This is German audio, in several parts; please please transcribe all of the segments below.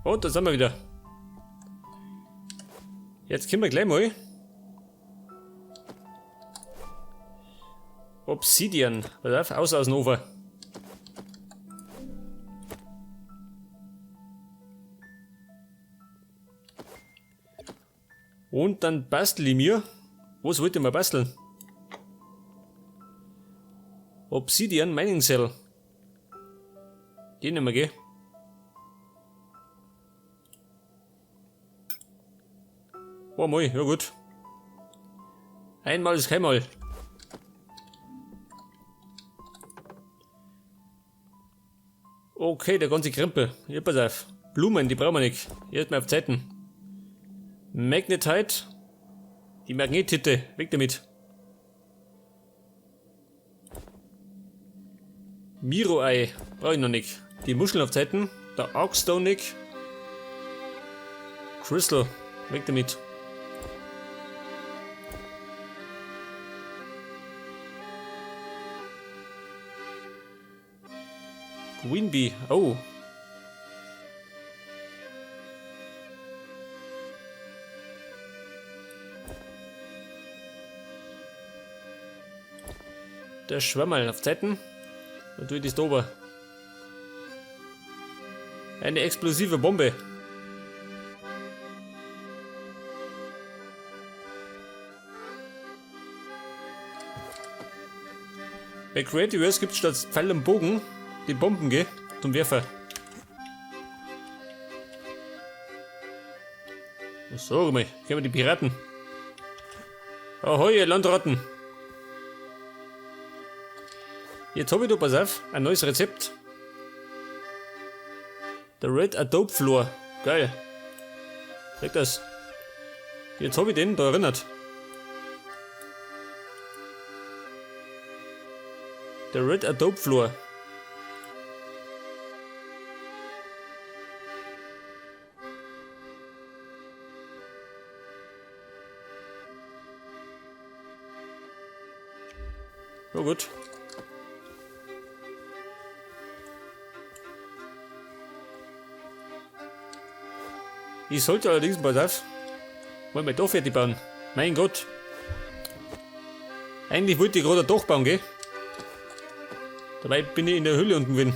Und da sind wir wieder. Jetzt können wir gleich mal Obsidian, pass auf, aus dem Ofen. Und dann bastel ich mir. Was wollte ich mal basteln? Obsidian Mining Cell. Den nehmen wir, gell? Oh, mal, ja gut. Einmal ist keinmal. Okay, der ganze Krempel. Ja, pass auf. Blumen, die brauchen wir nicht. Erstmal auf Zeiten. Magnetite. Die Magnethitte. Weg damit. Miro-Ei. Brauche ich noch nicht. Die Muscheln auf Zeiten. Der Augstone nicht. Crystal. Weg damit. Queen Bee. Oh. Der Schwammerl auf Zeiten. Und tue ich das da oben. Eine explosive Bombe. Bei Creativerse gibt es statt Pfeil und Bogen die Bomben, gell? Zum Werfer. So, mal, können wir die Piraten. Ahoi, ihr Landratten. Jetzt habe ich da, pass auf, ein neues Rezept. Der Red Adobe Floor. Geil. Check das. Jetzt habe ich den da erinnert. Der Red Adobe Floor. Oh gut. Ich sollte allerdings, pass auf, mal mein Dach fertig bauen. Mein Gott. Eigentlich wollte ich gerade ein Dach bauen, gell? Dabei bin ich in der Höhle unten gewesen.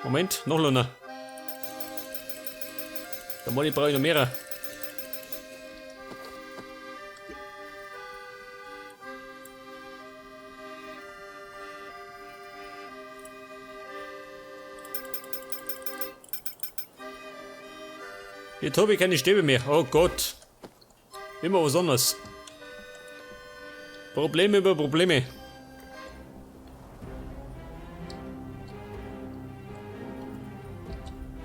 Moment, noch einer. Da brauche ich noch mehr. Jetzt habe ich keine Stäbe mehr. Oh Gott. Immer was anderes. Probleme über Probleme.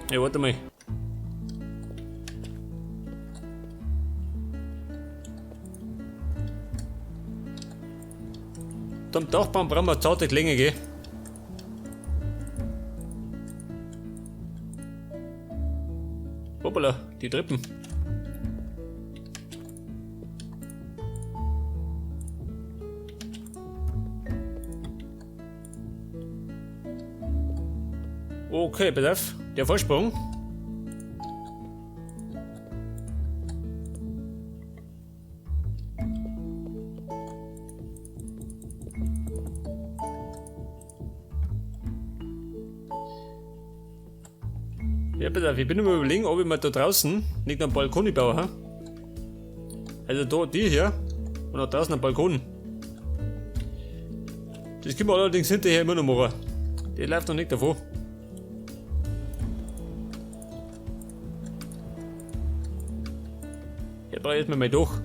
Ja, warte mal. Zum Dachbaum brauchen wir zarte Klänge, gell? Hoppala, die Treppen. Okay, pass auf, der Vorsprung. Ja, pass auf, ich bin immer überlegen, ob ich mir da draußen nicht einen Balkon baue. Ha? Also da, die hier und da draußen einen Balkon. Das können wir allerdings hinterher immer noch machen. Der läuft noch nicht davon. Jetzt brauche ich erstmal mein Dach.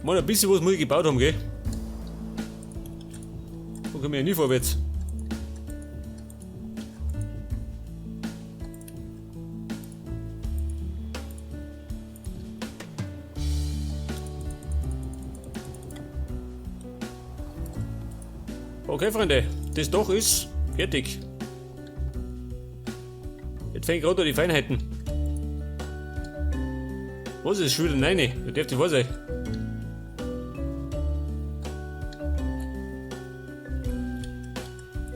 Mal ein bisschen was muss ich gebaut haben, gell? Da kommen wir ja nie vorwärts. Okay, Freunde, das Dach ist fertig. Jetzt fängt gerade die Feinheiten. Was ist schon wieder? Nein, das dürfte wahr sein.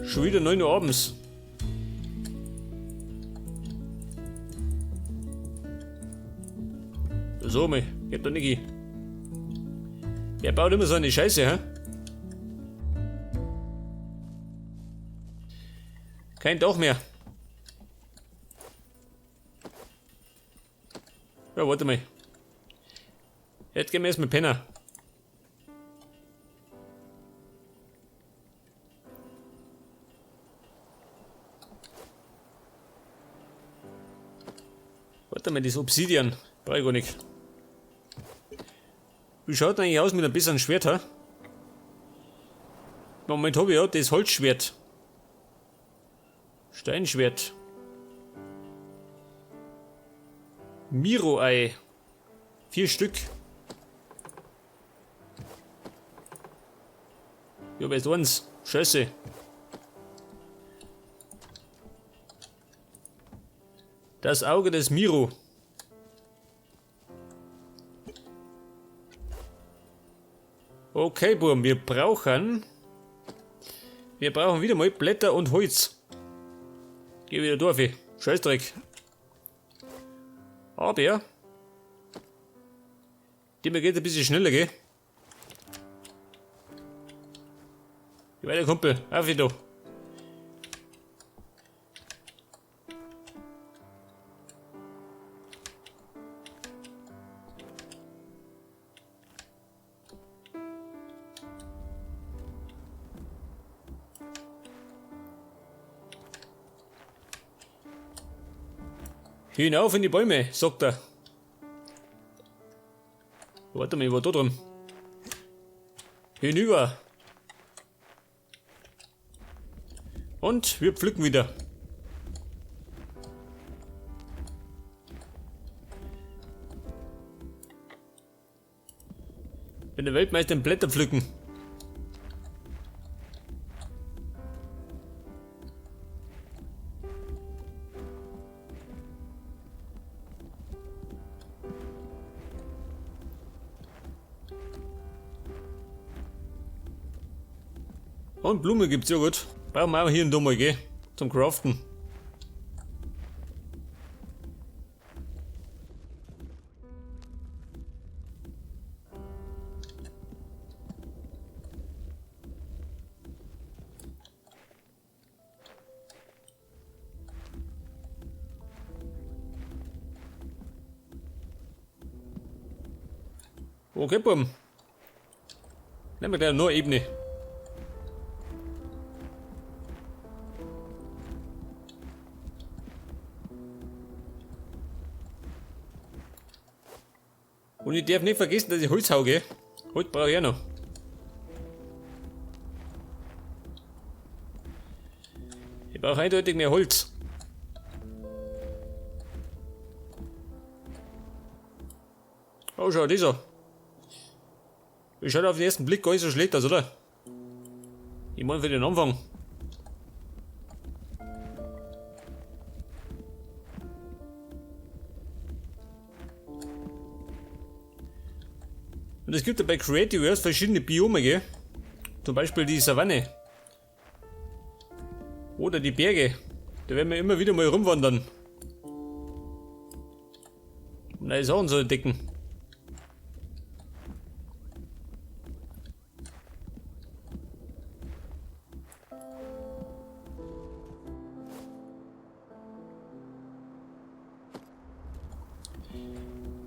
Schon wieder 9 Uhr abends. So, mal, geht doch nicht. Wer baut immer so eine Scheiße, hä? Kein Dach mehr. Ja, warte mal. Jetzt gehen wir erstmal pennen. Warte mal, das Obsidian. Brauche ich gar nicht. Wie schaut eigentlich aus mit einem besseren Schwert, ha? Im Moment habe ich ja das Holzschwert. Steinschwert. Miro-Ei. 4 Stück. Ich habe jetzt eins. Scheiße. Das Auge des Miro. Okay, Burm, wir brauchen wieder mal Blätter und Holz. Geh wieder durch, Scheißdreck. Aber die mir geht ein bisschen schneller, gell? Geh weiter, Kumpel, auf wieder. Hinauf in die Bäume, sagt er. Warte mal, ich war da drum. Hinüber. Und wir pflücken wieder. Wenn der Weltmeister im Blätter pflücken. Und Blume gibt's ja gut. Brauchen wir auch hier und da mal, gell? Zum Craften. Okay, Buben. Nehmen wir gleich nur Ebene. Und ich darf nicht vergessen, dass ich Holz hau, gell? Holz brauche ich auch noch. Ich brauche eindeutig mehr Holz. Oh, schau, dieser. Ich schaut auf den ersten Blick gar nicht so schlecht aus, oder? Ich meine für den Anfang. Und es gibt ja bei Creative Earth verschiedene Biome, gell? Zum Beispiel die Savanne. Oder die Berge. Da werden wir immer wieder mal rumwandern. Um neue Sachen zu entdecken.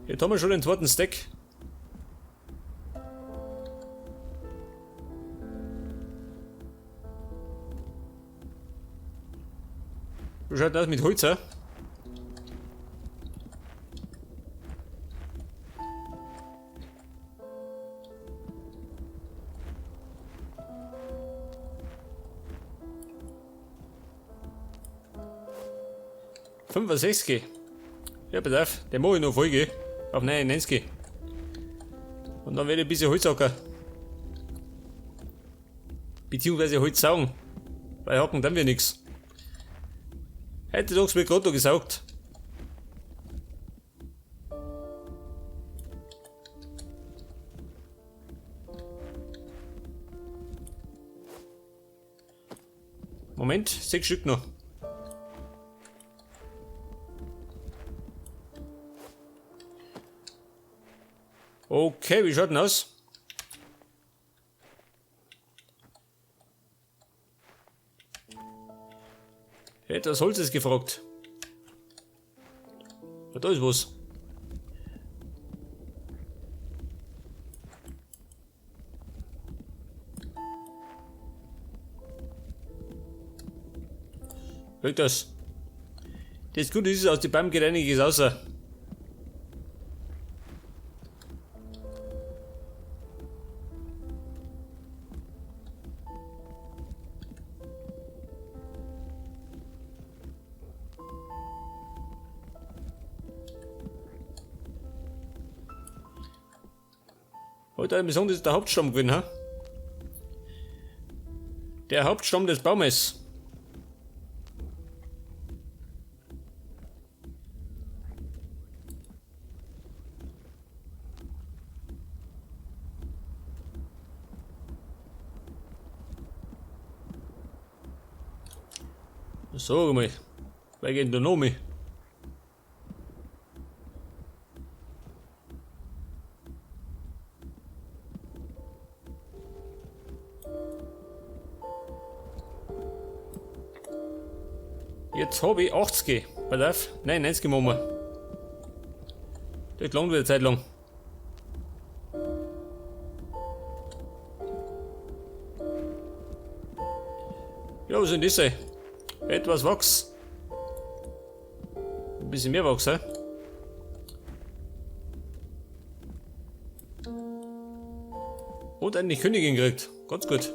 Jetzt haben wir schon den zweiten Stack. Wie schaut das mit Holz, 65. Ja, pass auf, den mache ich noch Folge auf 99. Und dann werde ich ein bisschen Holz hacken. Beziehungsweise Holz saugen. Weil hacken dann wir nichts. Heute Tags wird gerade noch gesaugt. Moment, 6 Stück noch. Okay, wie schaut denn aus? Etwas Holz ist gefragt. Ja, da ist was. Hört das? Das Gute ist, aus den Bäumen geht einiges außer. Heute besonders ist der Hauptstamm gewesen, ha? Der Hauptstamm des Baumes. Sag mal, wer geht denn da noch mit? Jetzt habe ich 80. Pass auf. Nein, 90 machen wir. Das geht lang wieder Zeit lang. Ja, was soll das sein? Etwas Wachs. Ein bisschen mehr Wachs, hä? Und eine Königin gekriegt. Ganz gut.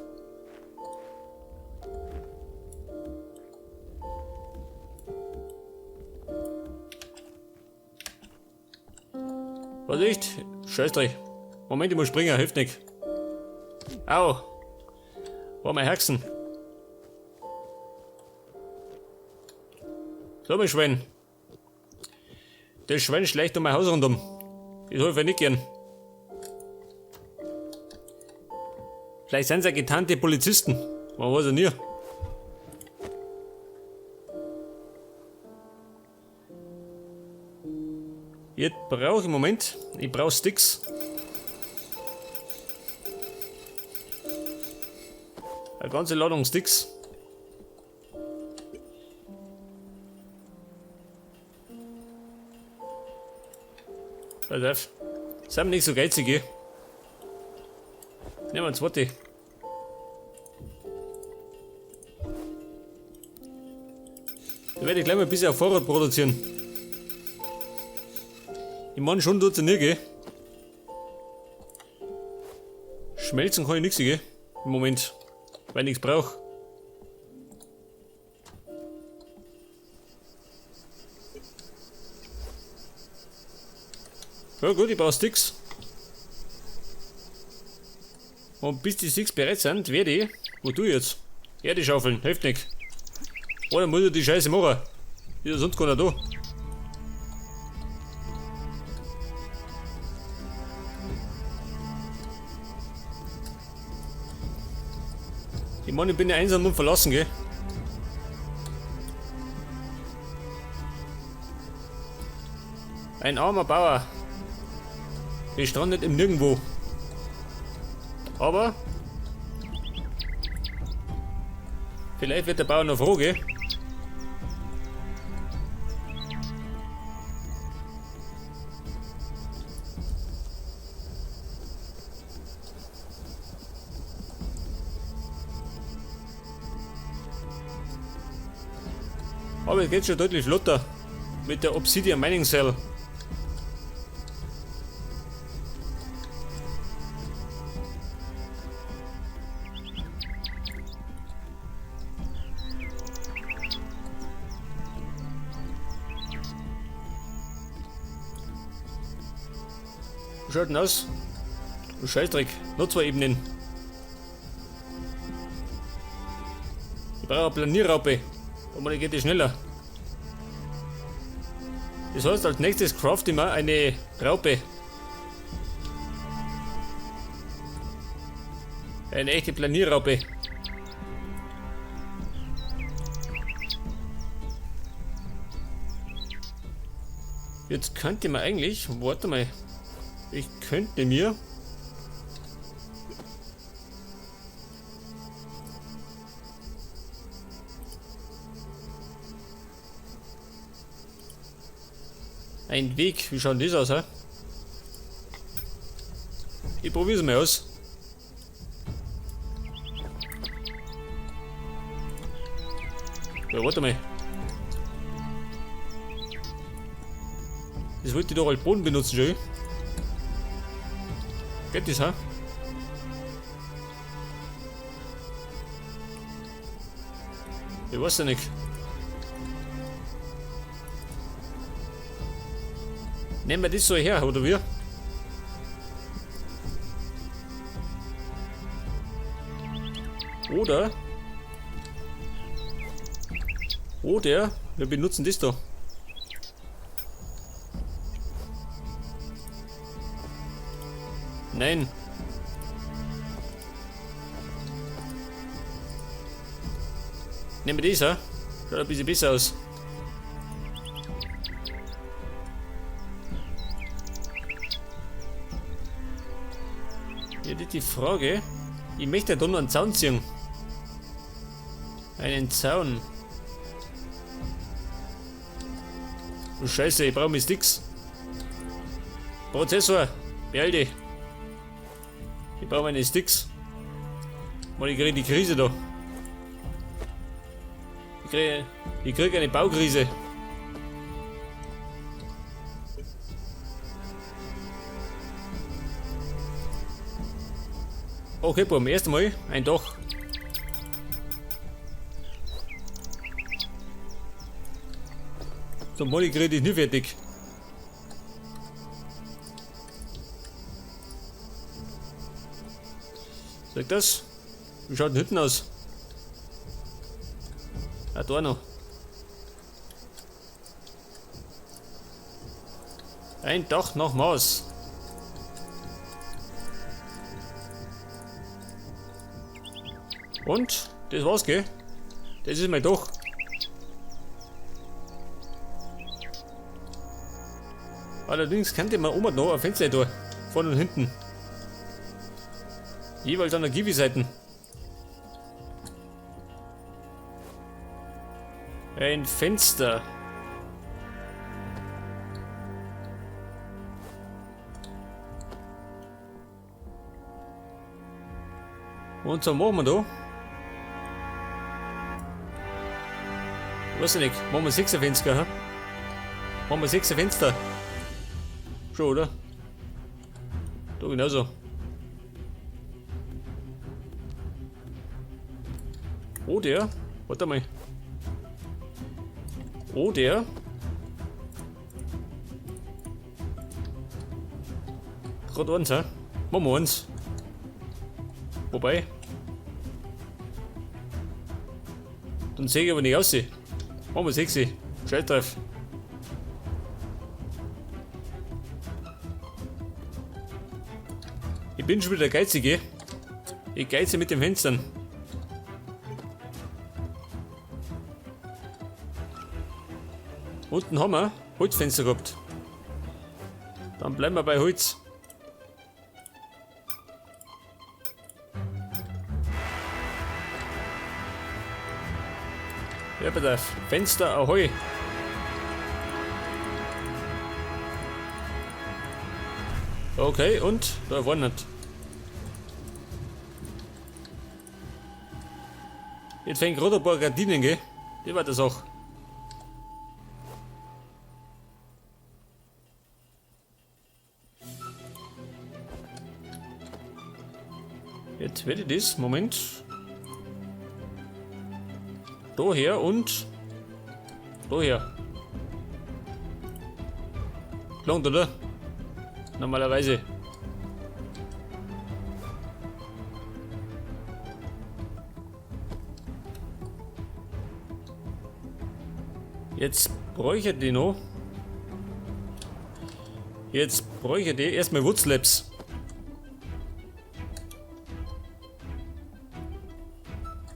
Was echt? Scheißdreck. Moment, ich muss springen, hilft nicht. Au. War mein Herzen. So, mein Schwein. Das Schwein schleicht um mein Haus rundum. Das hol ich nicht gern. Vielleicht sind sie ja getarnte Polizisten. Man weiß ja nie. Jetzt brauche ich im Moment. Ich brauche Sticks. Eine ganze Ladung Sticks. Pass auf. Sind nicht so geizig, gell? Nehmen wir ein zweites. Da werde ich gleich mal ein bisschen auf Vorrat produzieren. Ich meine schon tut's ja nicht, gell? Schmelzen kann ich nichts, gell? Im Moment. Weil ich nichts brauche. Ja gut, ich brauche Sticks. Und bis die Sticks bereit sind, werde ich... Wo tue ich jetzt? Erde schaufeln, hilft nicht. Oder muss ich die Scheiße machen? Ist ja sonst keiner da. Ich meine, ich bin ja einsam und verlassen, gell? Ein armer Bauer. Gestrandet im Nirgendwo. Aber vielleicht wird der Bauer noch froh, gell? Aber es geht schon deutlich flotter mit der Obsidian Mining Cell. Wie schaut denn aus? Du Scheißdreck, noch 2 Ebenen. Ich brauche eine Planierraupe. Aber die geht die schneller. Das heißt, als nächstes craft ich mir eine Raupe. Eine echte Planierraupe. Jetzt könnte man eigentlich, warte mal, ich könnte mir ein Weg, wie schaut das aus, hä? Ich probiere es mal aus. Ja, warte mal. Das wollte ich doch als Boden benutzen, schon. Geht das, ha? Ich weiß ja nicht. Nehmen wir das so her, oder wie? Oder wir benutzen das da. Nein. Nehmen wir das, ha? Schaut ein bisschen besser aus. Jetzt die Frage. Ich möchte da noch einen Zaun ziehen. Einen Zaun. Oh Scheiße, ich brauche mir Sticks. Prozessor, beeil dich. Ich brauche meine Sticks. Mal, ich kriege die Krise da. Ich kriege eine Baukrise. Okay, beim ersten Mal ein Dach. So, Molly kriege ich nicht fertig. Sag das? Wie schaut denn hinten aus? Ah, da noch. Ein Dach nach Maß. Und? Das war's, gell? Das ist mein Dach. Allerdings könnte man oben noch ein Fenster da. Vorne und hinten. Jeweils an der Kiwi-Seiten. Ein Fenster. Und so machen wir da. Weiß ich nicht. Machen wir 6 Fenster, ha? Machen wir 6 Fenster. Schon, oder? Da genauso. Oh, der. Warte mal. Oh, der. Gerade eins, ha? Machen wir eins. Wobei. Dann sehe ich aber nicht aus. Machen wir 6. Scheiß drauf. Ich bin schon wieder geizig. Ich geize mit den Fenstern. Unten haben wir Holzfenster gehabt. Dann bleiben wir bei Holz. Ja, bitte. Fenster ahoi. Okay, und da war nicht. Jetzt fängt gerade ein paar Gardinen, gell? Die war das auch. Jetzt werde ich das, Moment. Daher und daher. Langt, oder? Normalerweise. Jetzt bräuchte ich noch. Jetzt bräuchte ich erstmal Woodslabs.